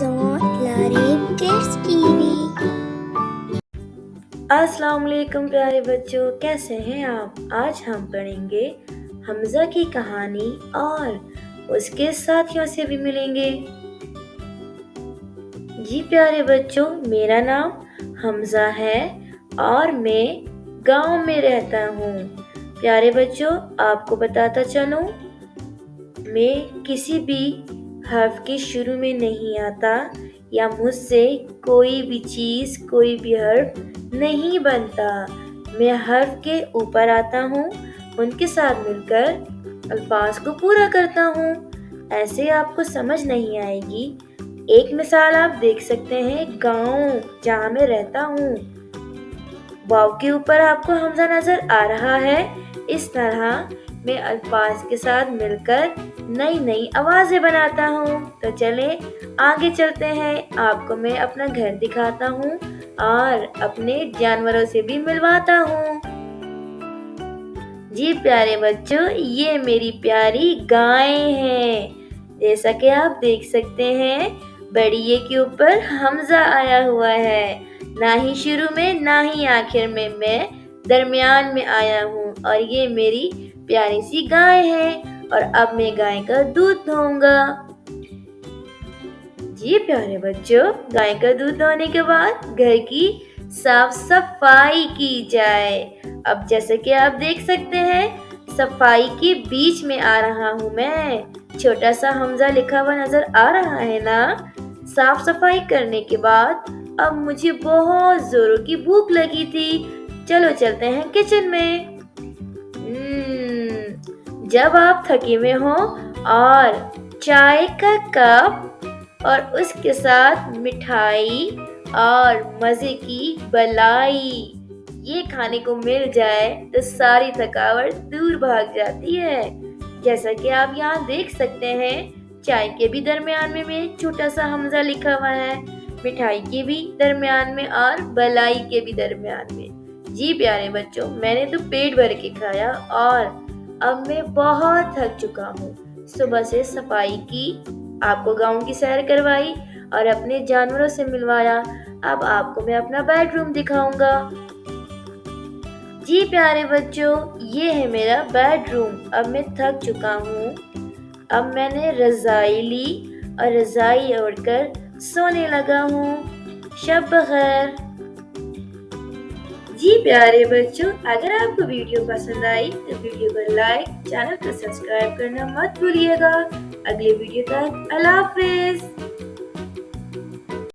on Larin Kids TV। अस्सलाम वालेकुम प्यारे बच्चों, कैसे हैं आप। आज हम पढ़ेंगे हमजा की कहानी और उसके साथियों से भी मिलेंगे। जी प्यारे बच्चों, मेरा नाम हमजा है और मैं गांव में रहता हूँ। प्यारे बच्चों, आपको बताता चलूं, मैं किसी भी हर्फ के शुरू में नहीं आता या मुझसे कोई भी चीज, कोई भी हर्फ नहीं बनता। मैं हर्फ के ऊपर आता हूँ, उनके साथ मिलकर अल्फाज को पूरा करता हूँ। ऐसे आपको समझ नहीं आएगी। एक मिसाल आप देख सकते हैं, गांव जहाँ मैं रहता हूँ, वाव के ऊपर आपको हमजा नजर आ रहा है। इस तरह मैं अल्फाज के साथ मिलकर नई नई आवाजें बनाता हूँ। तो चले आगे चलते हैं, आपको मैं अपना घर दिखाता हूँ और अपने जानवरों से भी मिलवाता हूँ। जी प्यारे बच्चों, ये मेरी प्यारी गायें हैं। जैसा कि आप देख सकते हैं, बड़ी ये के ऊपर हमजा आया हुआ है। ना ही शुरू में ना ही आखिर में, मैं दरमियान में आया हूँ। और ये मेरी प्यारी सी गाय है और अब मैं गाय का दूध दूंगा। जी प्यारे बच्चों, गाय का दूध दोने के बाद घर की साफ सफाई की जाए। अब जैसे कि आप देख सकते हैं, सफाई के बीच में आ रहा हूँ मैं। छोटा सा हमजा लिखा हुआ नजर आ रहा है ना। साफ सफाई करने के बाद अब मुझे बहुत जोरों की भूख लगी थी। चलो चलते हैं किचन में। जब आप थके हुए हो और चाय का कप और उसके साथ मिठाई और मजे की बलाई ये खाने को मिल जाए तो सारी थकावट दूर भाग जाती है। जैसा कि आप यहाँ देख सकते हैं, चाय के भी दरमियान में मैं छोटा सा हमजा लिखा हुआ है, मिठाई के भी दरमियान में और बलाई के भी दरमियान में। जी प्यारे बच्चों, मैंने तो पेट भर के खाया और अब मैं बहुत थक चुका हूँ। सुबह से सफाई की, आपको गांव की सैर करवाई और अपने जानवरों से मिलवाया। अब आपको मैं अपना बेडरूम दिखाऊंगा। जी प्यारे बच्चों, ये है मेरा बेडरूम। अब मैं थक चुका हूँ। अब मैंने रजाई ली और रजाई ओढ़कर सोने लगा हूँ। शब बखैर। जी प्यारे बच्चों, अगर आपको वीडियो पसंद आई तो वीडियो को लाइक, चैनल को सब्सक्राइब करना मत भूलिएगा। अगले वीडियो तक अल्लाह हाफिज।